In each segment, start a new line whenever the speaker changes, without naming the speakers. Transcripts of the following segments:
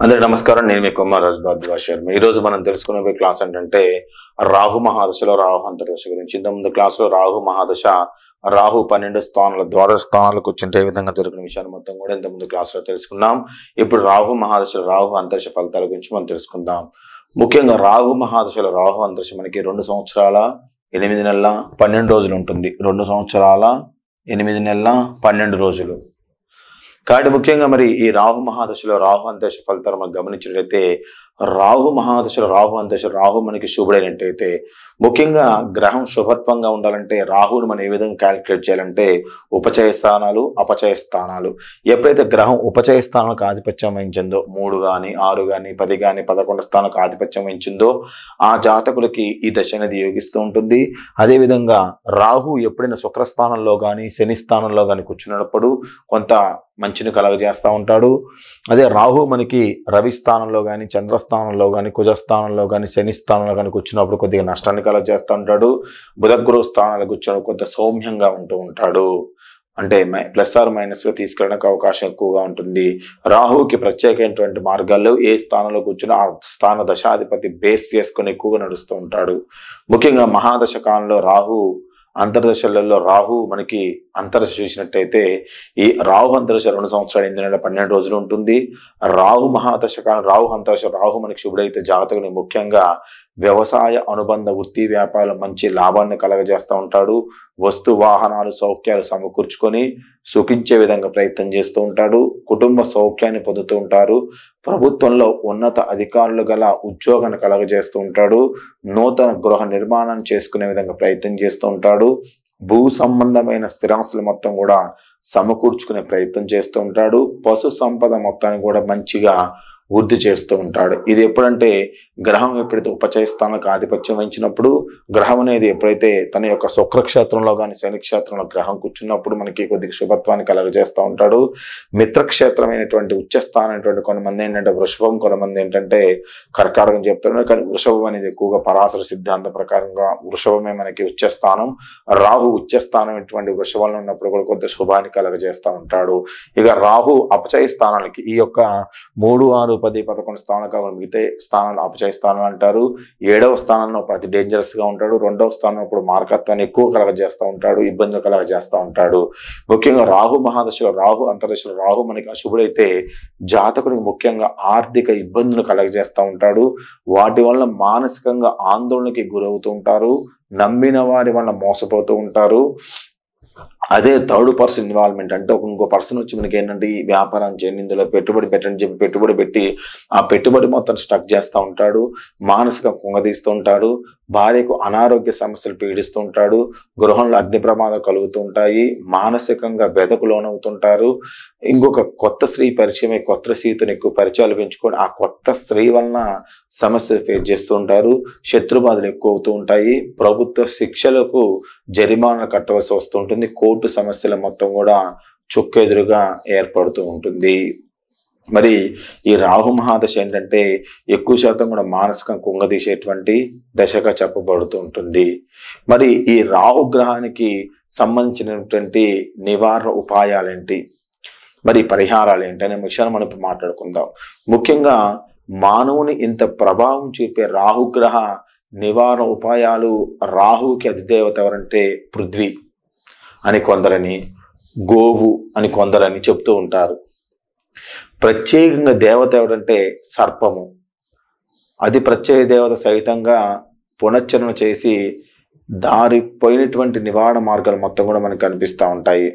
అందరికీ నమస్కారం. నేను మీ కుమార్ రాజ్ శర్మ. ఈ రోజు మనం తెలుసుకునే క్లాస్ ఏంటంటే రాహు మహాదశలో రాహు అంతర్దశ గురించి. ఇంతకుముందు క్లాసులో రాహు మహాదశ, రాహు 12 స్థానాలు, ద్వాదశ స్థానాలకు కూర్చుంటే ఏ విధంగా జరిగిన విషయాన్ని మొత్తం కూడా ఇంతకుముందు క్లాసులో తెలుసుకున్నాం. ఇప్పుడు రాహు మహాదశలో రాహు అంతర్దశ ఫలితాల గురించి మనం తెలుసుకుందాం. ముఖ్యంగా రాహు మహాదశలో రాహు అంతర్దశ మనకి 2 సంవత్సరాల 8 నెలల 12 రోజులు ఉంటుంది. 2 సంవత్సరాల 8 నెలల 12 రోజులు. కాబట్టి ముఖ్యంగా మరి ఈ రాహు మహాదశలో రాహు అంతర్దశ ఫలితాలు మనం గమనించినట్లయితే రాహు మహాదశలో రాహు అంతర్దశ రాహు మనకి శుభుడైనట్టయితే, ముఖ్యంగా గ్రహం శుభత్వంగా ఉండాలంటే రాహుని మనం ఏ విధంగా క్యాలిక్యులేట్ చేయాలంటే ఉపచయ స్థానాలు, అపచయ స్థానాలు. ఎప్పుడైతే గ్రహం ఉపచయ స్థానాలకు ఆధిపత్యం వహించిందో 3 కానీ 6 కానీ 10 కానీ 11 స్థానాలకు ఆధిపత్యం వహించిందో ఆ జాతకులకి ఈ దశ అనేది యోగిస్తూ ఉంటుంది. అదేవిధంగా రాహు ఎప్పుడైనా శుక్రస్థానంలో కానీ శని స్థానంలో కానీ కూర్చున్నప్పుడు కొంత మంచిని కలగజేస్తూ ఉంటాడు. అదే రాహు మనకి రవి స్థానంలో కానీ చంద్రస్థానంలో కానీ కుజస్థానంలో కానీ శని స్థానంలో కానీ కూర్చున్నప్పుడు కొద్దిగా నష్టాన్ని కలగజేస్తూ ఉంటాడు. బుధ గురు స్థానాలకు కూర్చున్నప్పుడు కొంత సౌమ్యంగా ఉంటూ ఉంటాడు. అంటే ప్లస్ ఆర్ మైనస్గా తీసుకెళ్ళడానికి అవకాశం ఎక్కువగా ఉంటుంది. రాహుకి ప్రత్యేకమైనటువంటి మార్గాల్లో ఏ స్థానంలో కూర్చుని ఆ స్థాన దశాధిపతి బేస్ చేసుకుని ఎక్కువగా నడుస్తూ ఉంటాడు. ముఖ్యంగా మహాదశ కాలంలో రాహు అంతర్దశలలో రాహు మనకి అంతర్దశ చూసినట్టయితే ఈ రాహు అంతర్దశ 2 సంవత్సరాలు 8 నెలల 12 రోజులు ఉంటుంది. రాహు మహాదశ కాలం రాహు అంతర్దశ రాహు మనకి శుభుడైతే జాతకుని ముఖ్యంగా వ్యవసాయ అనుబంధ వృత్తి వ్యాపారాలు మంచి లాభాన్ని కలగజేస్తూ ఉంటాడు. వస్తు వాహనాలు సౌఖ్యాలు సమకూర్చుకొని సుఖించే విధంగా ప్రయత్నం చేస్తూ ఉంటాడు. కుటుంబ సౌఖ్యాన్ని పొందుతూ ఉంటారు. ప్రభుత్వంలో ఉన్నత అధికారులు గల ఉద్యోగాన్ని కలగజేస్తూ ఉంటాడు. నూతన గృహ నిర్మాణం చేసుకునే విధంగా ప్రయత్నం చేస్తూ ఉంటాడు. భూ సంబంధమైన స్థిరాస్తులు మొత్తం కూడా సమకూర్చుకునే ప్రయత్నం చేస్తూ ఉంటాడు. పశు సంపద మొత్తాన్ని కూడా మంచిగా వృద్ధి చేస్తూ ఉంటాడు. ఇది ఎప్పుడంటే గ్రహం ఎప్పుడైతే ఉపచయ స్థానానికి ఆధిపత్యం వహించినప్పుడు, గ్రహం అనేది ఎప్పుడైతే తన యొక్క శుక్రక్షేత్రంలో కానీ శని క్షేత్రంలో గ్రహం కూర్చున్నప్పుడు మనకి కొద్దిగా శుభత్వాన్ని కలగజేస్తూ ఉంటాడు. మిత్రక్షేత్రమైనటువంటి ఉచ్చస్థానమైనటువంటి కొంతమంది ఏంటంటే వృషభం, కొంతమంది ఏంటంటే కర్కాటకం చెప్తారు. కానీ వృషభం అనేది ఎక్కువగా పరాశర సిద్ధాంత ప్రకారంగా వృషభమే మనకి ఉచ్చస్థానం. రాహు ఉచ్చస్థానం ఇటువంటి వృషభంలో ఉన్నప్పుడు కూడా కొద్దిగా శుభాన్ని కలగజేస్తూ ఉంటాడు. ఇక రాహు అపచయ స్థానానికి ఈ యొక్క 3, 6, 10, 11 స్థానాలు మిగతా స్థానాలు అపచయ స్థానాలు అంటారు. 7వ స్థానంలో అతి డేంజరస్ గా ఉంటాడు. 2వ స్థానంలో ఇప్పుడు మార్కత్వాన్ని ఎక్కువ కలగజేస్తూ ఉంటాడు, ఇబ్బందులు కలగజేస్తూ ఉంటాడు. ముఖ్యంగా రాహు మహాదశలో రాహు అంతర్దశలో రాహు మనకి అశుభుడైతే జాతకుడికి ముఖ్యంగా ఆర్థిక ఇబ్బందులు కలగజేస్తూ ఉంటాడు. వాటి వల్ల మానసికంగా ఆందోళనకి గురవుతూ ఉంటారు. నమ్మిన వారి వల్ల మోసపోతూ ఉంటారు. అదే థర్డ్ పర్సన్ ఇన్వాల్వ్మెంట్ అంటే ఇంకో పర్సన్ వచ్చి మనకి ఏంటంటే ఈ వ్యాపారం చేయండి, ఇందులో పెట్టుబడి పెట్టండి చెప్పి పెట్టుబడి పెట్టి ఆ పెట్టుబడి మొత్తం స్టక్ చేస్తూ ఉంటాడు. మానసిక కుంగదీస్తూ ఉంటాడు. భార్యకు అనారోగ్య సమస్యలు పీడిస్తూ ఉంటాడు. గృహంలో అగ్ని ప్రమాదాలు కలుగుతూ ఉంటాయి. మానసికంగా బెదకు లోనవుతుంటారు. ఇంకొక కొత్త స్త్రీ పరిచయం, కొత్త స్త్రీతో ఎక్కువ పరిచయాలు పెంచుకొని ఆ కొత్త స్త్రీ వలన సమస్యలు ఫేస్ చేస్తూ ఉంటారు. శత్రుబాధలు ఎక్కువ అవుతూ ఉంటాయి. ప్రభుత్వ శిక్షలకు జరిమానా కట్టవలసి వస్తుంటుంది. కోర్టు సమస్యల మొత్తం కూడా చుక్కెదురుగా ఏర్పడుతూ ఉంటుంది. మరి ఈ రాహు మహాదశ ఏంటంటే ఎక్కువ శాతం కూడా మానసికంగా కుంగదీసేటువంటి దశగా చెప్పబడుతూ ఉంటుంది. మరి ఈ రాహు గ్రహానికి సంబంధించినటువంటి నివారణ ఉపాయాలేంటి, మరి పరిహారాలు ఏంటి అనే విషయాన్ని మనం ఇప్పుడు మాట్లాడుకుందాం. ముఖ్యంగా మానవుని ఇంత ప్రభావం చూపే రాహుగ్రహ నివారణ ఉపాయాలు, రాహుకి అధిదేవత ఎవరంటే పృథ్వీ అని కొందరని, గోవు అని కొందరని చెప్తూ ఉంటారు. ప్రత్యేకంగా దేవత ఎవరంటే సర్పము. అది ప్రత్యేక దేవత సహితంగా పునశ్చరణ చేసి దారిపోయినటువంటి నివారణ మార్గాలు మొత్తం కూడా మనకు కనిపిస్తూ ఉంటాయి.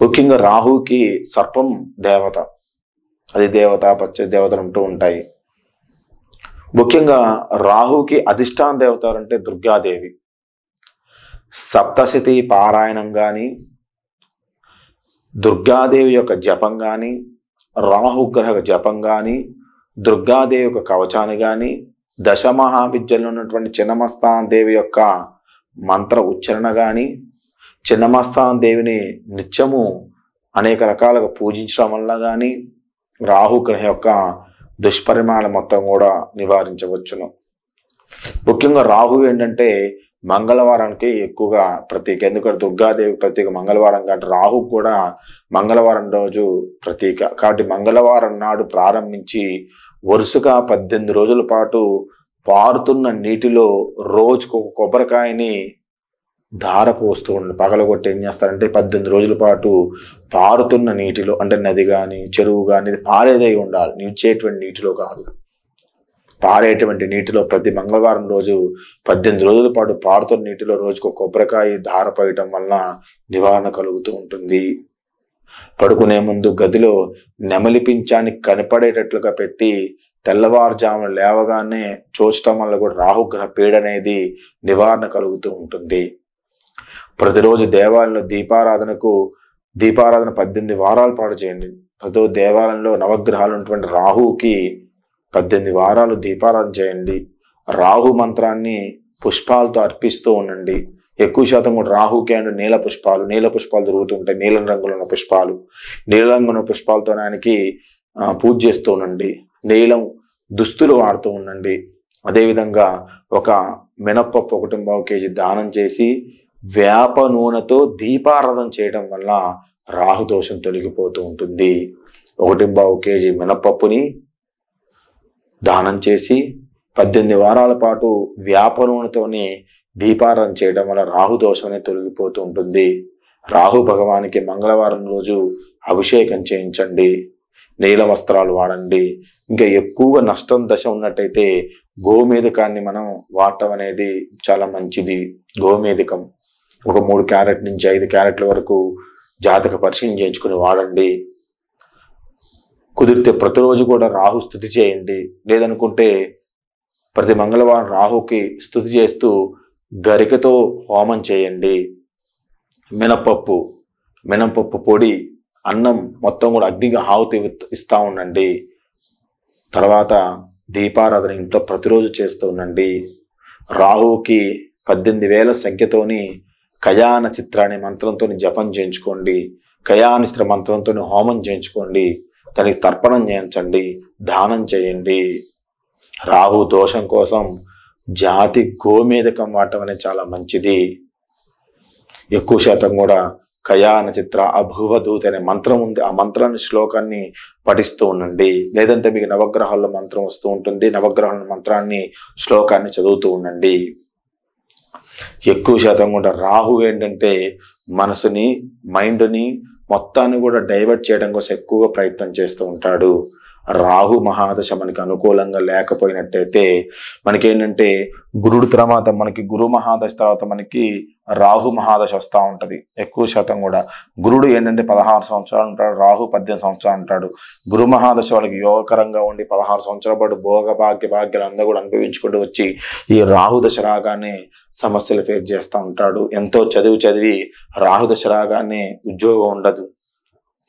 ముఖ్యంగా రాహుకి సర్పం దేవత, అది దేవత ప్రత్యేక దేవతలు ఉంటూ ఉంటాయి. ముఖ్యంగా రాహుకి అధిష్టాన దేవత ఎవరంటే దుర్గాదేవి. సప్తశతి పారాయణం కానీ, దుర్గాదేవి యొక్క జపం కానీ, రాహుగ్రహ జపం కానీ, దుర్గాదేవి యొక్క కవచాన్ని కానీ, దశమహావిద్యలో ఉన్నటువంటి చిన్నమస్తాన దేవి యొక్క మంత్ర ఉచ్చారణ కానీ, చిన్నమస్తాన దేవిని నిత్యము అనేక రకాలుగా పూజించడం వల్ల కానీ రాహుగ్రహ యొక్క దుష్పరిమాణాలు మొత్తం కూడా నివారించవచ్చును. ముఖ్యంగా రాహు ఏంటంటే మంగళవారానికి ఎక్కువగా ప్రతీక. ఎందుకంటే దుర్గాదేవి ప్రతీక మంగళవారం కాబట్టి రాహు కూడా మంగళవారం రోజు ప్రతీక కాబట్టి మంగళవారం నాడు ప్రారంభించి వరుసగా 18 రోజుల పాటు పారుతున్న నీటిలో రోజుకు ఒక కొబ్బరికాయని ధార పోస్తూ ఉండి పగలగొట్టి ఏం చేస్తారంటే 18 రోజుల పాటు పారుతున్న నీటిలో, అంటే నది కానీ చెరువు కానీ పారేదై ఉండాలి, నిలిచేటువంటి నీటిలో కాదు, పారేటువంటి నీటిలో ప్రతి మంగళవారం రోజు 18 రోజుల పాటు పారుతున్న నీటిలో రోజుకు కొబ్బరికాయ ధార పోయటం వలన నివారణ కలుగుతూ ఉంటుంది. పడుకునే ముందు గదిలో నెమలి పించాన్ని కనపడేటట్లుగా పెట్టి తెల్లవారుజామున లేవగానే చూచటం వల్ల కూడా రాహుగ్రహ పీడ అనేది నివారణ కలుగుతూ ఉంటుంది. ప్రతిరోజు దేవాలయంలో దీపారాధన 18 వారాల పాటు చేయండి. ప్రతి దేవాలయంలో నవగ్రహాలు ఉన్నటువంటి రాహుకి 18 వారాలు దీపారాధన చేయండి. రాహు మంత్రాన్ని పుష్పాలతో అర్పిస్తూ ఉండండి. ఎక్కువ శాతం కూడా రాహుకి అండ్ నీల పుష్పాలు దొరుకుతుంటాయి. నీలం రంగులో ఉన్న పుష్పాలు, నీలం రంగుల పుష్పాలతో ఆయనకి పూజ చేస్తూ ఉండండి. నీలం దుస్తులు వాడుతూ ఉండండి. అదేవిధంగా ఒక మినప్పప్పు 1.5 kg దానం చేసి వేప నూనెతో దీపారాధన చేయడం వల్ల రాహుదోషం తొలగిపోతూ ఉంటుంది. 1.5 kg మినప్పప్పుని దానం చేసి 18 వారాల పాటు వేప నూనెతోని దీపారాధన చేయడం వల్ల రాహుదోషం అనేది తొలగిపోతూ ఉంటుంది. రాహు భగవానికి మంగళవారం రోజు అభిషేకం చేయించండి. నీల వస్త్రాలు వాడండి. ఇంకా ఎక్కువగా నష్టం దశ ఉన్నట్టయితే గోమేధికాన్ని మనం వాడటం అనేది చాలా మంచిది. గోమేధికం ఒక 3 క్యారెట్ నుంచి 5 క్యారెట్ల వరకు జాతక పరిశీలన చేయించుకుని వాడండి. కుదిరితే ప్రతిరోజు కూడా రాహు స్తుతి చేయండి. లేదనుకుంటే ప్రతి మంగళవారం రాహుకి స్తుతి చేస్తూ గరికతో హోమం చేయండి. మినపప్పు పొడి, అన్నం మొత్తం కూడా అగ్నిగా ఆహుతి ఇస్తూ ఉండండి. తర్వాత దీపారాధన ఇంట్లో ప్రతిరోజు చేస్తూ ఉండండి. రాహుకి 18,000 సంఖ్యతోని కయాన చిత్రాన్ని మంత్రంతో జపం చేయించుకోండి. కయానిస్త్ర మంత్రంతో హోమం చేయించుకోండి. దానికి తర్పణం చేయించండి, దానం చేయండి. రాహు దోషం కోసం జాతి గోమేధకం వాడటం అనేది చాలా మంచిది. ఎక్కువ శాతం కూడా కయాన చిత్ర అభువదూత అనే మంత్రం ఉంది. ఆ మంత్రాన్ని శ్లోకాన్ని పఠిస్తూ ఉండండి. లేదంటే మీకు నవగ్రహాల మంత్రం వస్తూ ఉంటుంది. నవగ్రహాల మంత్రాన్ని శ్లోకాన్ని చదువుతూ ఉండండి. ఎక్కువ శాతం కూడా రాహు ఏంటంటే మనసుని, మైండ్ని మొత్తాన్ని కూడా డైవర్ట్ చేయడం కోసం ఎక్కువగా ప్రయత్నం చేస్తూ ఉంటాడు. రాహు మహాదశ మనకి అనుకూలంగా లేకపోయినట్టయితే మనకేంటంటే గురుడు తర్వాత మనకి గురు మహాదశ తర్వాత మనకి రాహు మహాదశ వస్తూ ఉంటుంది. ఎక్కువ శాతం కూడా గురుడు ఏంటంటే 16 సంవత్సరాలు ఉంటాడు, రాహు 18 సంవత్సరాలు ఉంటాడు. గురు మహాదశ వాళ్ళకి యోగకరంగా ఉండి 16 సంవత్సరాల పాటు భాగ్యాలు అందరూ కూడా అనుభవించుకుంటూ వచ్చి ఈ రాహుదశ రాగానే సమస్యలు ఫేస్ చేస్తూ ఉంటాడు. ఎంతో చదివి రాహుదశ రాగానే ఉద్యోగం ఉండదు,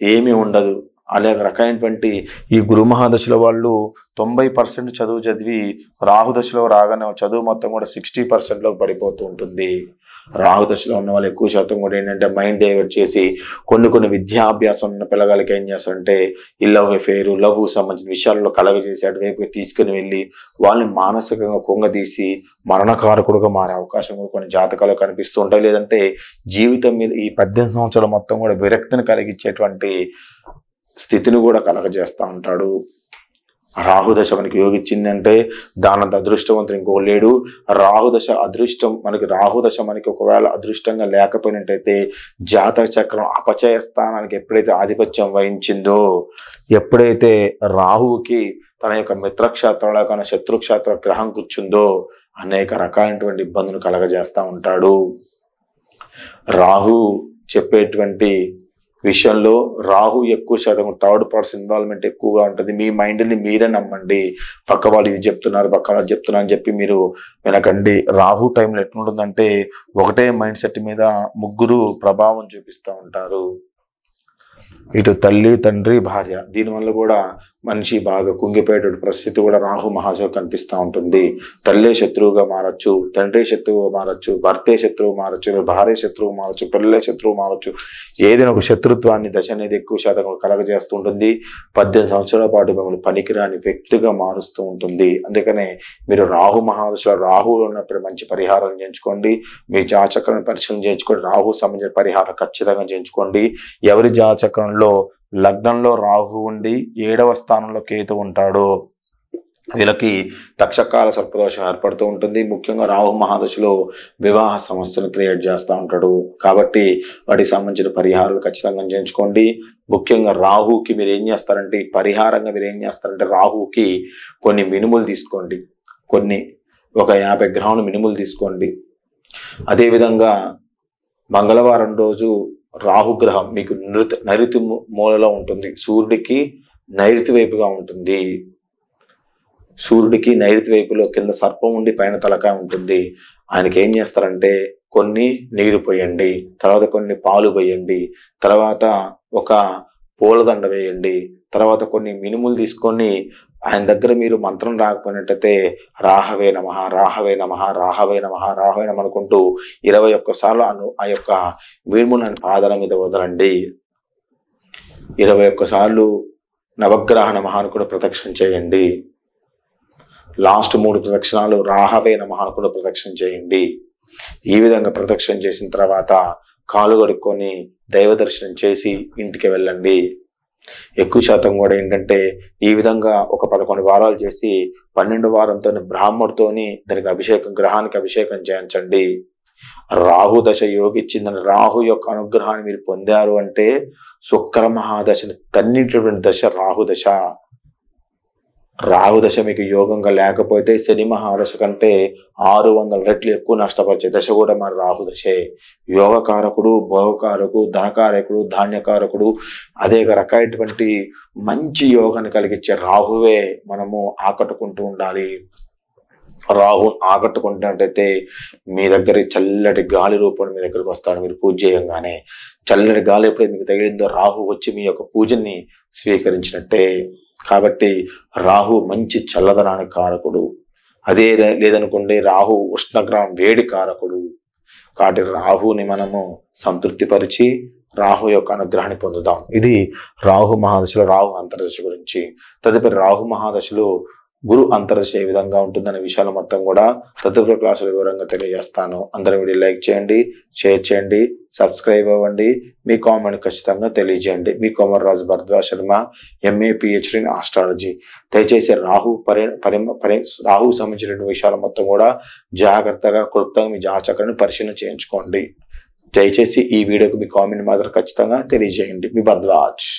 ఏమీ ఉండదు. అలాగే రకమైనటువంటి ఈ గురు మహాదశలో వాళ్ళు 90% చదివి రాహుదశలో రాగానే చదువు మొత్తం కూడా 60%లో పడిపోతూ ఉంటుంది. రాహుదశలో ఉన్న వాళ్ళు ఎక్కువ శాతం కూడా ఏంటంటే మైండ్ డైవర్ట్ చేసి కొన్ని విద్యాభ్యాసం ఉన్న పిల్లగాళ్ళకి ఏం చేస్తారంటే ఈ లవ్ సంబంధించిన విషయాల్లో కలగజేసి అటువైపు తీసుకుని వెళ్ళి వాళ్ళని మానసికంగా కుంగదీసి మరణకారకుడుగా మారే అవకాశం కూడా కొన్ని జాతకాలు కనిపిస్తూ ఉంటాయి. లేదంటే జీవితం మీద ఈ 18 సంవత్సరాలు మొత్తం కూడా విరక్తిని కలిగించేటువంటి స్థితిని కూడా కలగజేస్తూ ఉంటాడు. రాహుదశ మనకి యోగిచ్చిందంటే దానంత అదృష్టవంతుడు ఇంకో లేడు. రాహుదశ అదృష్టం మనకి ఒకవేళ అదృష్టంగా లేకపోయినట్టయితే జాతక చక్రం అపచయ స్థానానికి ఎప్పుడైతే ఆధిపత్యం వహించిందో, ఎప్పుడైతే రాహువుకి తన యొక్క మిత్రక్షేత్రంలో కన్నా శత్రుక్షేత్ర గ్రహం కూర్చుందో అనేక రకాలైనటువంటి ఇబ్బందులు కలగజేస్తూ ఉంటాడు. రాహు చెప్పేటువంటి విషయంలో రాహు ఎక్కువ శాతం థర్డ్ పర్సన్ ఇన్వాల్వ్మెంట్ ఎక్కువగా ఉంటుంది. మీ మైండ్ని మీరే నమ్మండి. పక్క వాళ్ళు ఇది చెప్తున్నారు, పక్క వాళ్ళు చెప్తున్నారు అని చెప్పి మీరు వినకండి. రాహు టైంలో ఎట్లుంటుందంటే ఒకటే మైండ్ సెట్ మీద ముగ్గురు ప్రభావం చూపిస్తూ ఉంటారు. ఇటు తల్లి, తండ్రి, భార్య. దీనివల్ల కూడా మనిషి బాగా కుంగిపోయేట పరిస్థితి కూడా రాహు మహాదశలో కనిపిస్తూ ఉంటుంది. తల్లే శత్రువుగా మారచ్చు, తండ్రి శత్రువుగా మారచ్చు, భర్తే శత్రువు మారచ్చు, భార్య శత్రువు మారచ్చు, పిల్లలే శత్రువు మారచ్చు. ఏదైనా ఒక శత్రుత్వాన్ని దశ అనేది ఎక్కువ శాతం కలగజేస్తూ ఉంటుంది. 18 సంవత్సరాల పాటు మిమ్మల్ని పనికిరాని వ్యక్తిగా మారుస్తూ ఉంటుంది. అందుకనే మీరు రాహు మహాదశలో రాహువులో ఉన్నప్పుడు మంచి పరిహారం చేయించుకోండి. మీ జాతకాలను పరిశీలన చేయించుకోండి. రాహు సంబంధించిన పరిహారం ఖచ్చితంగా చేయించుకోండి. ఎవరి జాతకంలో లగ్నంలో రాహు ఉండి 7వ స్థానంలో కేతు ఉంటాడో వీళ్ళకి తక్షకాల సర్పదోషం ఏర్పడుతూ ఉంటుంది. ముఖ్యంగా రాహు మహాదశలో వివాహ సమస్యను క్రియేట్ చేస్తూ ఉంటాడు. కాబట్టి వాటికి సంబంధించిన పరిహారాలు ఖచ్చితంగా చేయించుకోండి. ముఖ్యంగా రాహుకి మీరు ఏం చేస్తారంటే, పరిహారంగా మీరు ఏం చేస్తారంటే, రాహుకి కొన్ని మినుములు తీసుకోండి. ఒక 50 గ్రాముల మినుములు తీసుకోండి. అదేవిధంగా మంగళవారం రోజు రాహుగ్రహం మీకు నైరుతి మూలలో ఉంటుంది. సూర్యుడికి నైరుతి వైపుగా ఉంటుంది. సూర్యుడికి నైరుతి వైపులో కింద సర్పం ఉండి పైన తలకాయ ఉంటుంది. ఆయనకి ఏం చేస్తారంటే, కొన్ని నీరు పోయండి, తర్వాత కొన్ని పాలు పోయండి, తర్వాత ఒక పూలదండ వేయండి, తర్వాత కొన్ని మినుములు తీసుకొని ఆయన దగ్గర మీరు మంత్రం రాకపోయినట్టయితే రాహవే నమః, రాహవే నమః, రాహవే నమః, రాహవే నమః అనుకుంటూ 21 సార్లు ఆ యొక్క మినుములను పాదాల మీద వదలండి. 21 సార్లు నవగ్రహ నమః అని కూడా ప్రదక్షిణ చేయండి. లాస్ట్ 3 ప్రదక్షిణాలు రాహవే నమః అని కూడా ప్రదక్షిణ చేయండి. ఈ విధంగా ప్రదక్షిణ చేసిన తర్వాత కాలు కడుక్కొని దైవ దర్శనం చేసి ఇంటికి వెళ్ళండి. ఎక్కువ శాతం కూడా ఏంటంటే, ఈ విధంగా ఒక 11 వారాలు చేసి 12 వారంతో బ్రాహ్మణుడితోని దానికి గ్రహానికి అభిషేకం చేయించండి. రాహు దశ యోగిచ్చిందని రాహు యొక్క అనుగ్రహాన్ని మీరు పొందారు అంటే శుక్ర మహాదశని తన్నిటువంటి దశ రాహు దశ. రాహు దశ మీకు యోగంగా లేకపోతే శని మహాదశ కంటే 600 రెట్లు ఎక్కువ నష్టపరిచే దశ కూడా మన రాహు దశే. యోగకారకుడు, భోగకారకుడు, ధనకారకుడు, ధాన్యకారకుడు, అదే రకమైనటువంటి మంచి యోగాన్ని కలిగించే రాహువే మనము ఆకట్టుకుంటూ ఉండాలి. రాహు ఆకట్టుకుంటున్నట్టయితే మీ దగ్గర చల్లటి గాలి రూపంలో మీ దగ్గరకు వస్తాడు. మీరు పూజ చేయంగానే చల్లటి గాలి ఎప్పుడైతే మీకు తగిలిందో రాహు వచ్చి మీ యొక్క పూజని స్వీకరించినట్టే. కాబట్టి రాహు మంచి చల్లదనానికి కారకుడు. అదే లేదనుకోండి, రాహు ఉష్ణగ్రహం వేడి కారకుడు. కాబట్టి రాహుని మనము సంతృప్తిపరిచి రాహు యొక్క అనుగ్రహాన్ని పొందుదాం. ఇది రాహు మహాదశలో రాహు అంతర్దశ గురించి. తదుపరి రాహు మహాదశలో గురు అంతర్దశ ఏ విధంగా ఉంటుందనే విషయాలు మొత్తం కూడా తదుపరి క్లాసులో వివరంగా తెలియజేస్తాను. అందరూ వీడియో లైక్ చేయండి, షేర్ చేయండి, సబ్స్క్రైబ్ అవ్వండి. మీ కామెంట్ ఖచ్చితంగా తెలియజేయండి. మీ Komarraju Bharadwaj Sharma, MA PhD in astrology. దయచేసి రాహు సంబంధించిన విషయాలు మొత్తం కూడా జాగ్రత్తగా క్లుప్తంగా మీ జాతకాన్ని పరిశీలన చేయించుకోండి. దయచేసి ఈ వీడియోకి మీ కామెంట్ మాత్రం ఖచ్చితంగా తెలియజేయండి. మీ భరద్వాజ్.